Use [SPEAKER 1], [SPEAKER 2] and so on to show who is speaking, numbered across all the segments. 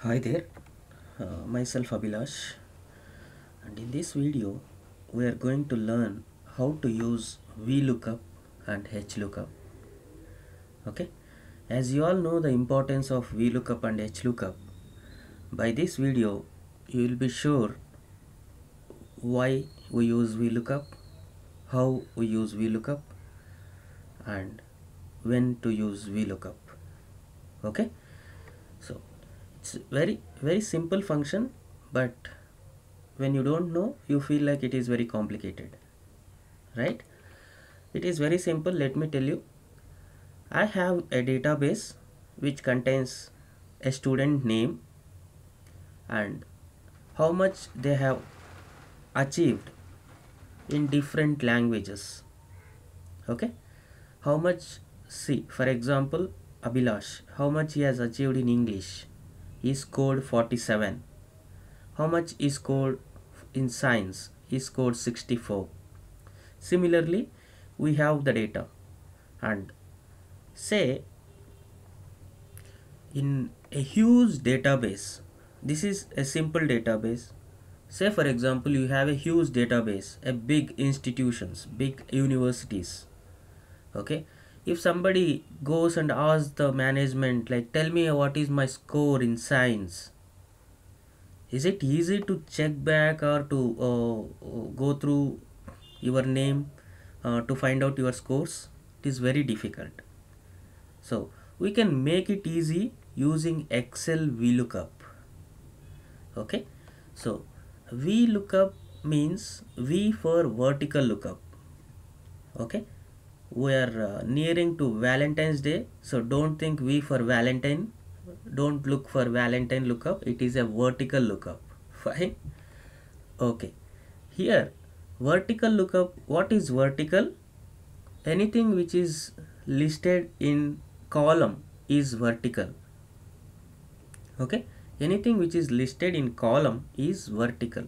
[SPEAKER 1] Hi there, myself Abhilash, and in this video we are going to learn how to use VLOOKUP and HLOOKUP. Okay, as you all know the importance of VLOOKUP and HLOOKUP, by this video you will be sure why we use VLOOKUP, how we use VLOOKUP, and when to use VLOOKUP. Okay, so it's very simple function, but when you don't know you feel like it is very complicated, right? It is very simple. Let me tell you, I have a database which contains a student name and how much they have achieved in different languages. Okay, how much, see for example Abhilash, how much he has achieved in English. He scored 47. How much he scored in science? He scored 64. Similarly, we have the data, and say in a huge database, this is a simple database. Say for example you have a huge database, a big institutions, big universities. Okay, if somebody goes and asks the management, like, tell me what is my score in science, is it easy to check back or to go through your name to find out your scores? It is very difficult. So we can make it easy using Excel VLOOKUP. Okay, so VLOOKUP means V for vertical lookup. Okay, we are nearing to Valentine's Day, so don't think V for Valentine, don't look for Valentine lookup, it is a vertical lookup. Fine. Okay, here vertical lookup, what is vertical? Anything which is listed in column is vertical. Okay, anything which is listed in column is vertical.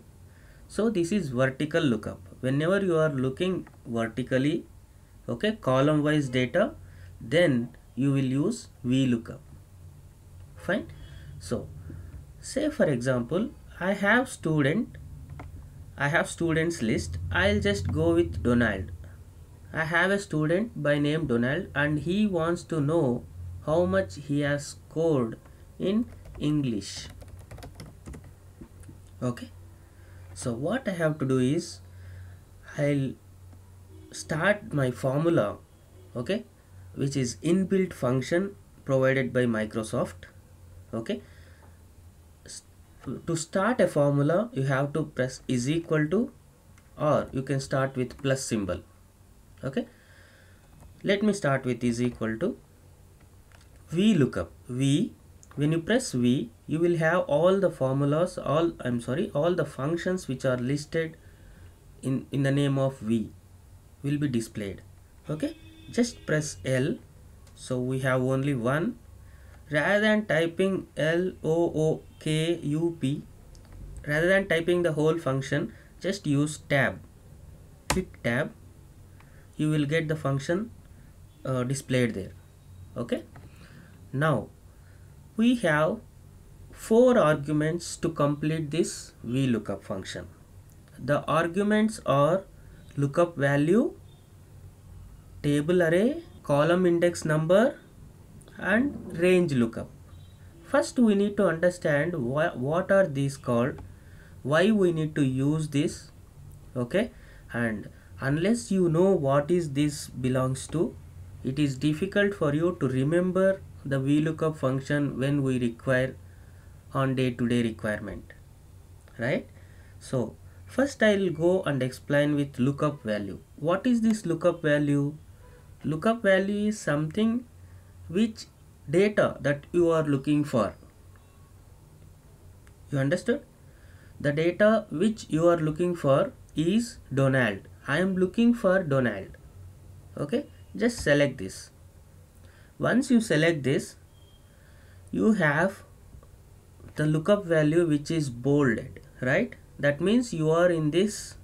[SPEAKER 1] So this is vertical lookup. Whenever you are looking vertically, okay, column wise data, then you will use VLOOKUP. Fine. So say for example I have students list. I'll just go with Donald. I have a student by name Donald and he wants to know how much he has scored in English. Okay, so what I have to do is I'll start my formula, okay, which is inbuilt function provided by Microsoft. Okay, to start a formula you have to press is equal to, or you can start with plus symbol. Okay, let me start with is equal to VLOOKUP. V, when you press V, you will have all the formulas, all the functions which are listed in the name of V will be displayed. Okay, just press L. So we have only one. Rather than typing LOOKUP, rather than typing the whole function, just use tab. Click tab. You will get the function displayed there. Okay, now we have 4 arguments to complete this VLOOKUP function. The arguments are lookup value, table array, column index number, and range lookup. First we need to understand what are these called, why we need to use this. Okay, and unless you know what is this belongs to, it is difficult for you to remember the VLOOKUP function when we require on day-to-day requirement, right? So first I will go and explain with lookup value. What is this lookup value? Lookup value is something which data that you are looking for. You understood? The data which you are looking for is Donald. I am looking for Donald. Okay, just select this. Once you select this, you have the lookup value which is bolded, right? That means you are in this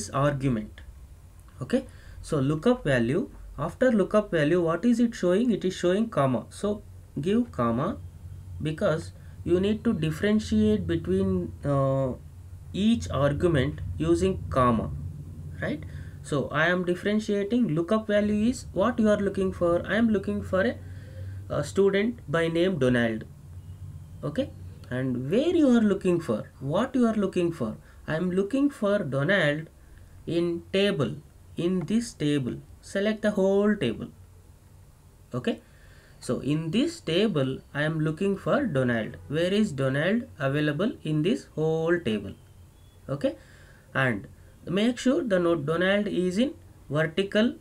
[SPEAKER 1] argument. Okay, so lookup value, after lookup value, what is it showing? It is showing comma. So give comma because you need to differentiate between each argument using comma, right? So I am differentiating. Lookup value is what you are looking for. I am looking for a student by name Donald. Okay, and where you are looking for, what you are looking for. I am looking for Donald in table, in this table. Select the whole table. Okay, so in this table I am looking for Donald. Where is Donald available in this whole table? Okay, and make sure the note Donald is in vertical.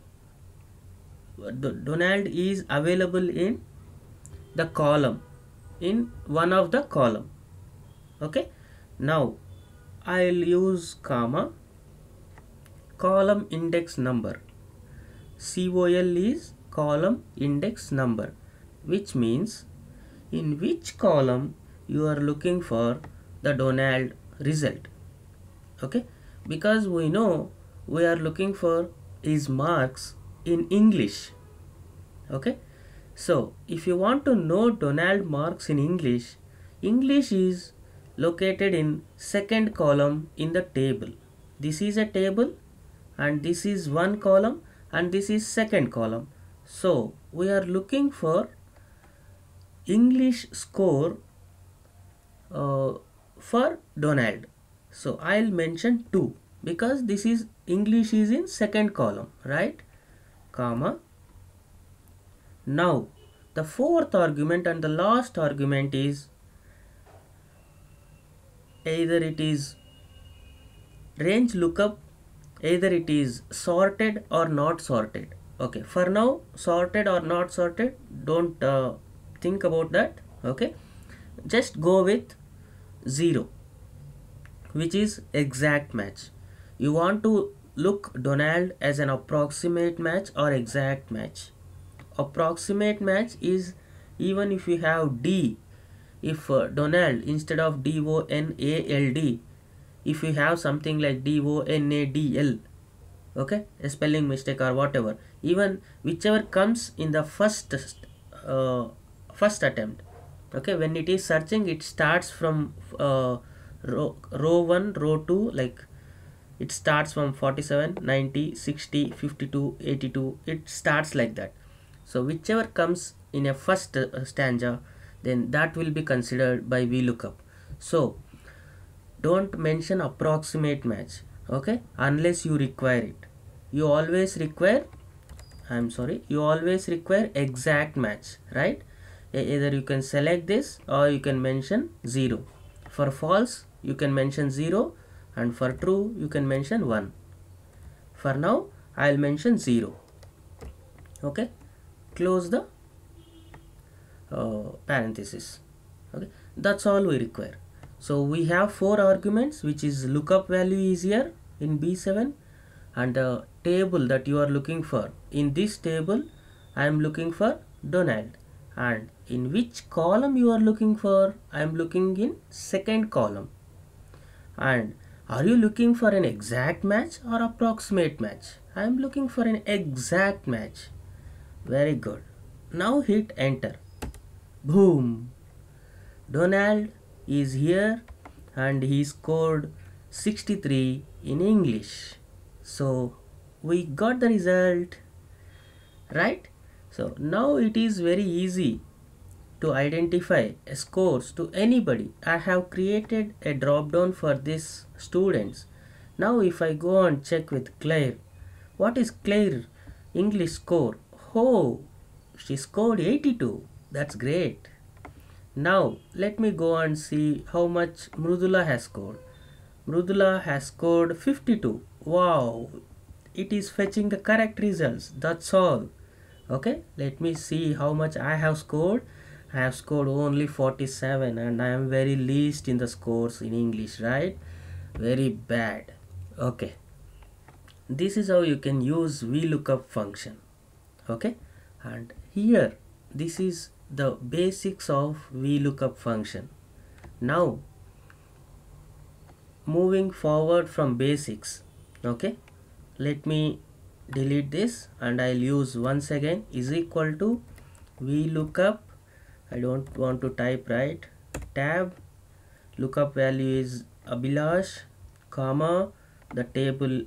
[SPEAKER 1] Donald is available in the column, in one of the column. Okay, now I'll use comma, column index number. COL is column index number, which means in which column you are looking for the Donald result. Okay, because we know we are looking for his marks in English. Okay, so if you want to know Donald marks in English, English is located in second column in the table. This is a table and this is one column and this is second column. So we are looking for English score for Donald. So I'll mention 2 because this is English is in second column, right? Comma. Now the fourth argument and the last argument is either it is range lookup, either it is sorted or not sorted. Okay, for now sorted or not sorted, don't think about that. Okay, just go with 0, which is exact match. You want to look Donald as an approximate match or exact match. Approximate match is even if you have D, if Donald instead of DONALD, if you have something like DONADL, okay, a spelling mistake or whatever, even whichever comes in the first attempt. Okay, when it is searching, it starts from row 1, row 2, like it starts from 47, 90, 60, 52, 82. It starts like that. So whichever comes in a first stanza, then that will be considered by VLOOKUP. So don't mention approximate match, okay, unless you require it. You always require exact match, right? Either you can select this or you can mention 0. For false you can mention 0 and for true you can mention 1. For now I'll mention 0. Okay, close the parenthesis. Okay, that's all we require. So we have 4 arguments, which is lookup value is here in B7 and the table that you are looking for. In this table I am looking for Donald, and in which column you are looking for, I am looking in second column. And are you looking for an exact match or approximate match? I am looking for an exact match. Very good. Now hit enter. Boom! Donald is here and he scored 63 in English. So we got the result, right? So now it is very easy to identify scores to anybody. I have created a drop down for these students. Now if I go and check with Claire, what is Claire English score? Oh, she scored 82. That's great. Now let me go and see how much Mrudula has scored. Mrudula has scored 52. Wow, it is fetching the correct results. That's all. Okay, let me see how much I have scored. I have scored only 47 and I am very least in the scores in English, right? Very bad. Okay, this is how you can use VLOOKUP function. Okay, and here this is the basics of VLOOKUP function. Now moving forward from basics, okay, let me delete this and I'll use once again is equal to VLOOKUP I don't want to type, right? Tab, lookup value is Abhilash, comma, the table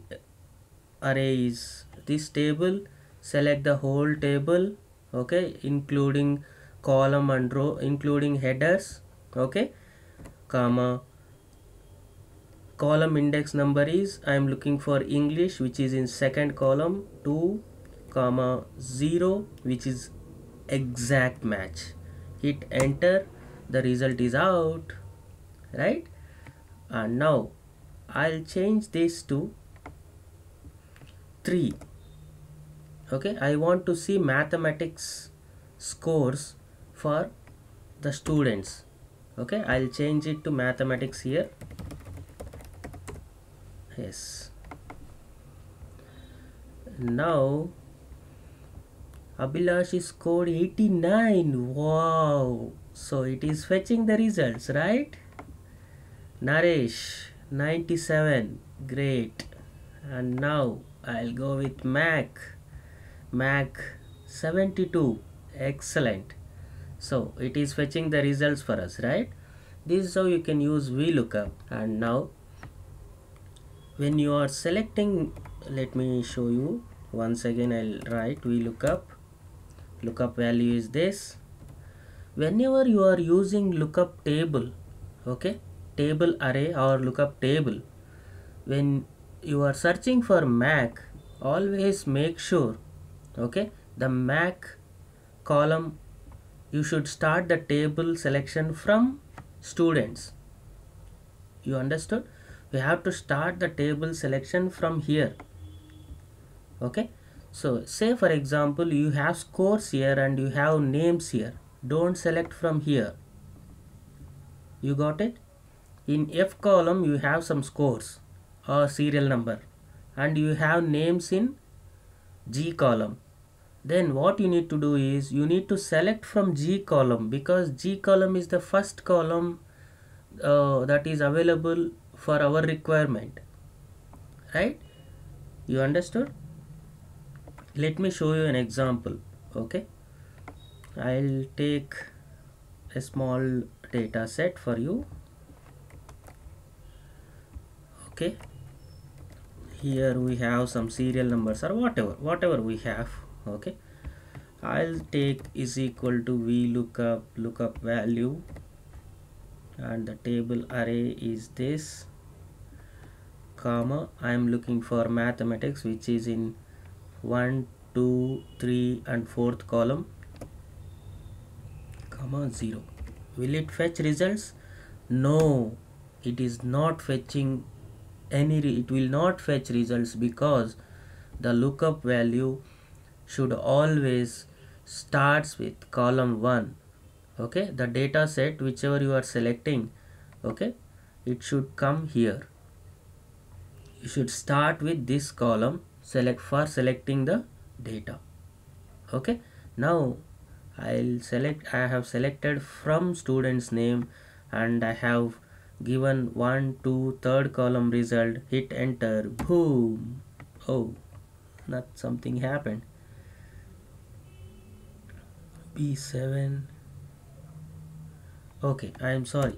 [SPEAKER 1] array is this table, select the whole table, okay, including column and row, including headers, okay, comma, column index number is I am looking for English, which is in second column, 2 comma 0, which is exact match. Hit enter, the result is out, right? And now I'll change this to 3. Okay, I want to see mathematics scores for the students. Okay, I'll change it to mathematics here. Yes, now Abhilash is scored 89. Wow, so it is fetching the results, right? Naresh 97. Great. And now I'll go with Mac 72. Excellent. So it is fetching the results for us, right? This is how you can use VLOOKUP. And now when you are selecting, let me show you once again. I'll write VLOOKUP. Lookup value is this. Whenever you are using lookup table, okay, table array or lookup table, when you are searching for Mac, always make sure, okay, the Mac column, you should start the table selection from students. You understood? We have to start the table selection from here. Okay, so say for example you have scores here and you have names here. Don't select from here. You got it? In F column you have some scores or serial number, and you have names in G column. Then what you need to do is you need to select from G column, because G column is the first column that is available for our requirement, right? You understood? Let me show you an example. Okay, I'll take a small data set for you. Okay, here we have some serial numbers or whatever we have. Okay, I'll take is equal to VLOOKUP lookup value, and the table array is this, comma, I am looking for mathematics, which is in 1, 2, 3 and 4th column, comma 0. Will it fetch results? No, it is not fetching any. It will not fetch results because the lookup value should always starts with column 1. Okay, the data set whichever you are selecting, okay, it should come here. You should start with this column, select for selecting the data. Okay, now I have selected from student's name, and I have given 1, 2, third column result. Hit enter. Boom. Oh, not something happened. B7. Okay, I am sorry.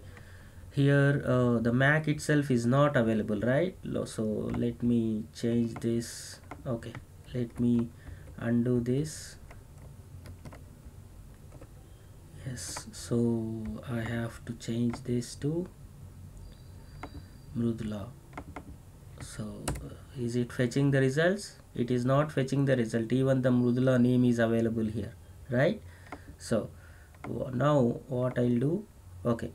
[SPEAKER 1] Here the Mac itself is not available, right? So let me change this. Okay, let me undo this. Yes, so I have to change this to Mrudula. So is it fetching the results? It is not fetching the result. Even the Mrudula name is available here, right? So now what I'll do, okay,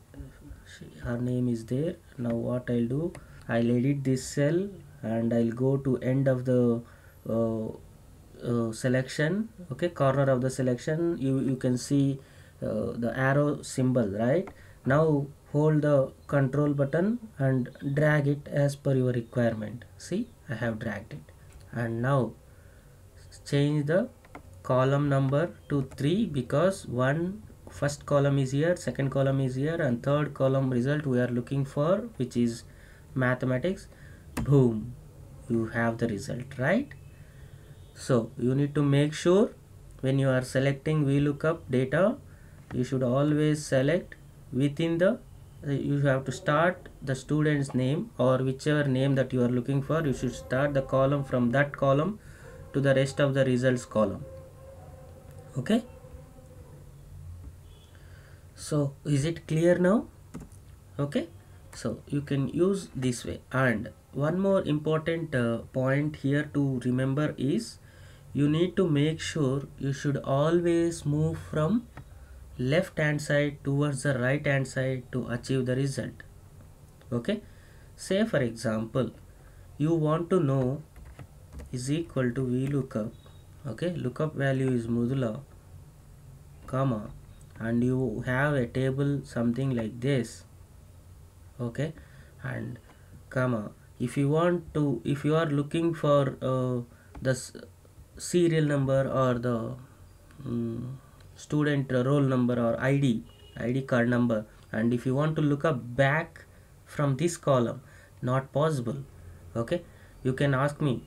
[SPEAKER 1] her name is there. Now what I'll do, I'll edit this cell and I'll go to end of the selection. Okay, corner of the selection, you can see the arrow symbol, right? Now hold the control button and drag it as per your requirement. See, I have dragged it. And now change the column number to 3, because first column is here, second column is here, and third column result we are looking for, which is mathematics. Boom, you have the result, right? So you need to make sure when you are selecting VLOOKUP data, you should always select within the you have to start the student's name or whichever name that you are looking for. You should start the column from that column to the rest of the results column. Okay, so is it clear now? Okay, so you can use this way. And one more important point here to remember is you need to make sure you should always move from left hand side towards the right hand side to achieve the result. Okay, say for example you want to know is equal to VLOOKUP. Okay, lookup value is modulo comma, and you have a table something like this. Okay, and comma, if you want to, if you are looking for the serial number or the student roll number or ID card number, and if you want to look up back from this column, not possible. Okay, you can ask me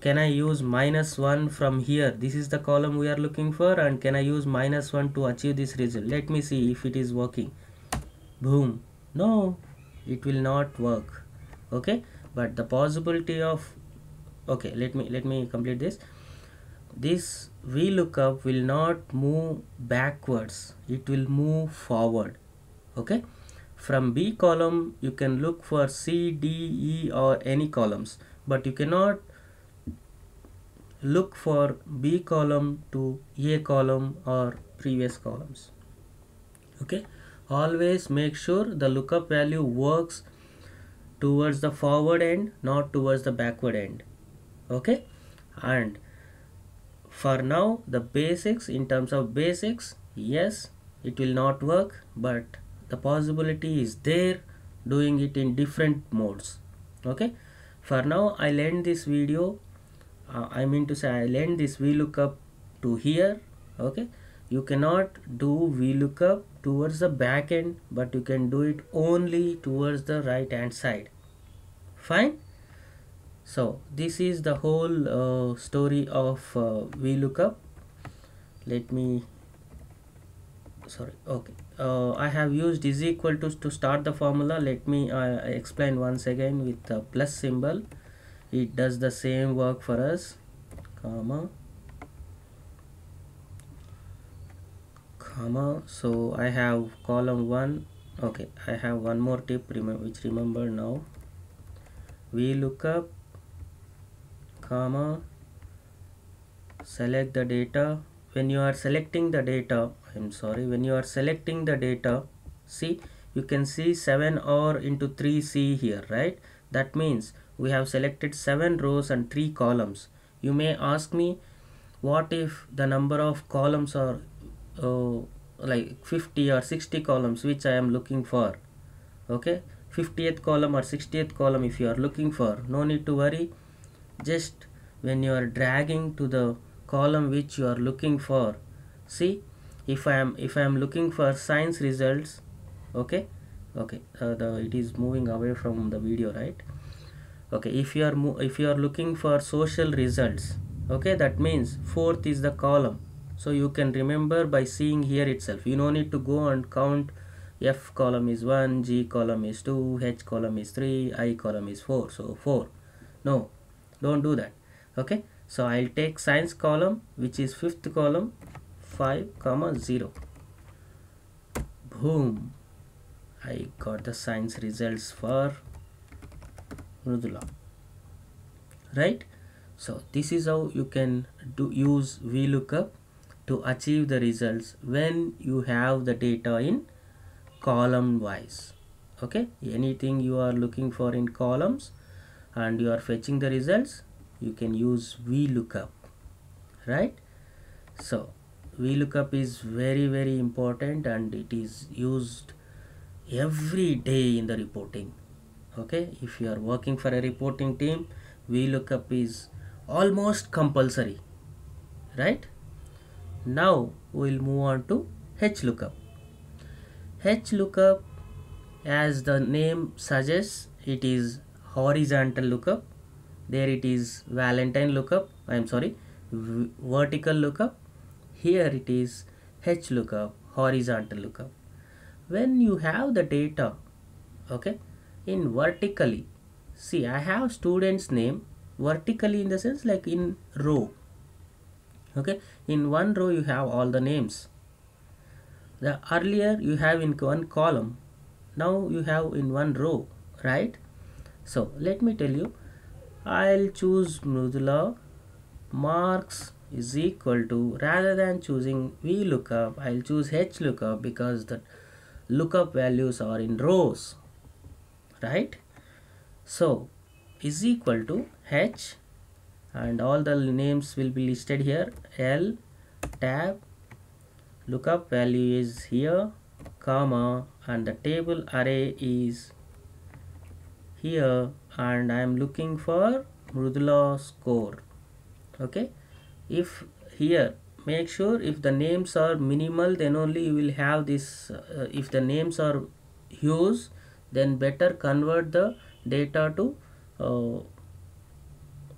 [SPEAKER 1] can I use -1 from here? This is the column we are looking for, and can I use -1 to achieve this result? Let me see if it is working. Boom. No, it will not work. Okay, but the possibility of, okay, let me complete this. This VLOOKUP will not move backwards, it will move forward. Okay, from B column you can look for C, D, E or any columns, but you cannot look for B column to A column or previous columns. Okay, always make sure the lookup value works towards the forward end, not towards the backward end. Okay, and for now the basics, in terms of basics, yes, it will not work, but the possibility is there doing it in different modes. Okay, for now I'll end this video. I mean to say I'll end this VLOOKUP to here. Okay, you cannot do VLOOKUP towards the back end, but you can do it only towards the right hand side. Fine. So this is the whole story of VLOOKUP. Let me, sorry, okay, I have used is equal to start the formula. Let me explain once again with the plus symbol. It does the same work for us, comma, comma. So I have column 1. Okay, I have one more tip which remember now. VLOOKUP, comma, select the data. When you are selecting the data, when you are selecting the data, see, you can see 7R into 3C here, right? That means we have selected 7 rows and 3 columns. You may ask me, what if the number of columns are like 50 or 60 columns which I am looking for? Okay, 50th column or 60th column if you are looking for, no need to worry. Just when you are dragging to the column which you are looking for, see, if I am looking for science results, okay, it is moving away from the video, right? Okay, if you are looking for social results, okay, that means 4th is the column. So you can remember by seeing here itself. You no need to go and count. F column is 1, G column is 2, H column is 3, I column is 4. So 4. No, don't do that. Okay, so I'll take science column, which is 5th column, 5, 0. Boom, I got the science results for Mridula, right? So this is how you can use VLOOKUP to achieve the results when you have the data in column wise. Okay, anything you are looking for in columns and you are fetching the results, you can use VLOOKUP, right? So VLOOKUP is very important and it is used every day in the reporting. Okay, if you are working for a reporting team, VLOOKUP is almost compulsory, right? Now we'll move on to HLOOKUP. HLOOKUP, as the name suggests, it is horizontal lookup. There it is Valentine lookup, vertical lookup. Here it is HLOOKUP, horizontal lookup. When you have the data, okay, in vertically, see, I have student's name vertically in the sense like in row. Okay, in one row you have all the names. The earlier you have in one column, now you have in one row, right? So let me tell you, I'll choose Mrudula. Marks is equal to, rather than choosing VLOOKUP, I'll choose HLOOKUP because the lookup values are in rows, right? So is equal to H, and all the names will be listed here. L tab, lookup value is here, comma, and the table array is here, and I am looking for Mrudula score. Okay, if here, make sure if the names are minimal, then only you will have this. If the names are huge, then better convert the data to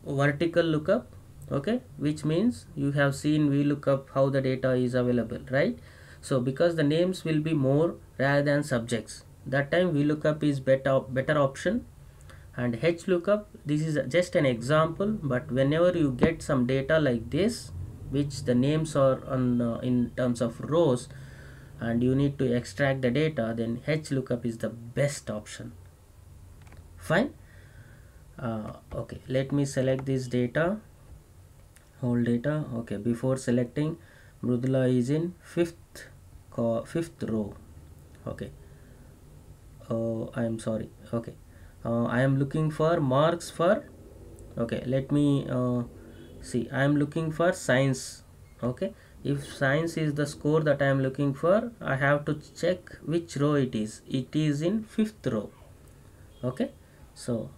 [SPEAKER 1] vertical lookup. Okay, which means you have seen VLOOKUP how the data is available, right? So because the names will be more rather than subjects, that time VLOOKUP is better option. And HLOOKUP, this is just an example, but whenever you get some data like this, which the names are on in terms of rows, and you need to extract the data, then HLOOKUP is the best option. Fine. Okay, let me select this data, whole data. Okay, before selecting, Mrudula is in fifth row. Okay. I am sorry. Okay. I am looking for marks for, okay, let me see, I am looking for science. Okay, if science is the score that I am looking for, I have to check which row it is. It is in fifth row. Okay, so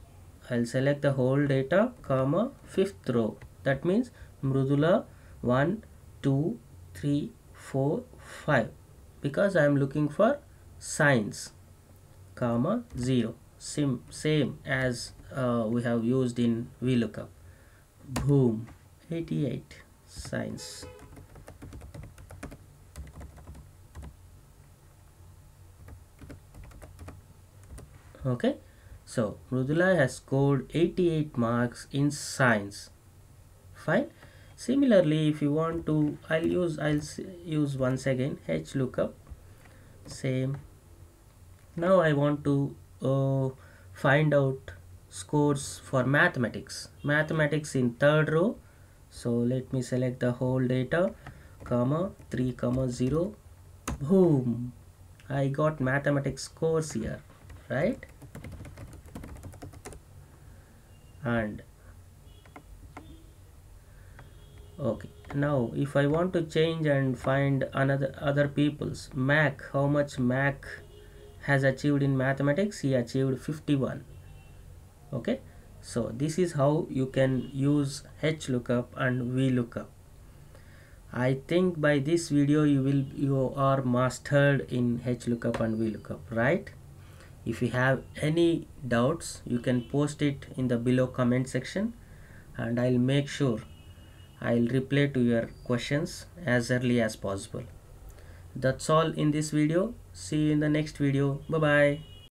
[SPEAKER 1] I'll select the whole data, comma, fifth row. That means Mrudula 1 2 3 4 5, because I am looking for science, comma, 0. Same as we have used in VLOOKUP. Boom, 88, science. Okay, so Mrudula has scored 88 marks in science. Fine. Similarly, if you want to, I'll use once again HLOOKUP. Same. Now I want to find out scores for mathematics in third row. So let me select the whole data, comma, 3, 0. Boom, I got mathematics scores here, right? And okay, now if I want to change and find other people's Mac, how much Mac has achieved in mathematics, he achieved 51. Okay, so this is how you can use HLOOKUP and VLOOKUP. I think by this video you are mastered in HLOOKUP and VLOOKUP, right? If you have any doubts, you can post it in the below comment section, and I'll make sure I'll reply to your questions as early as possible. That's all in this video. See you in the next video. Bye bye.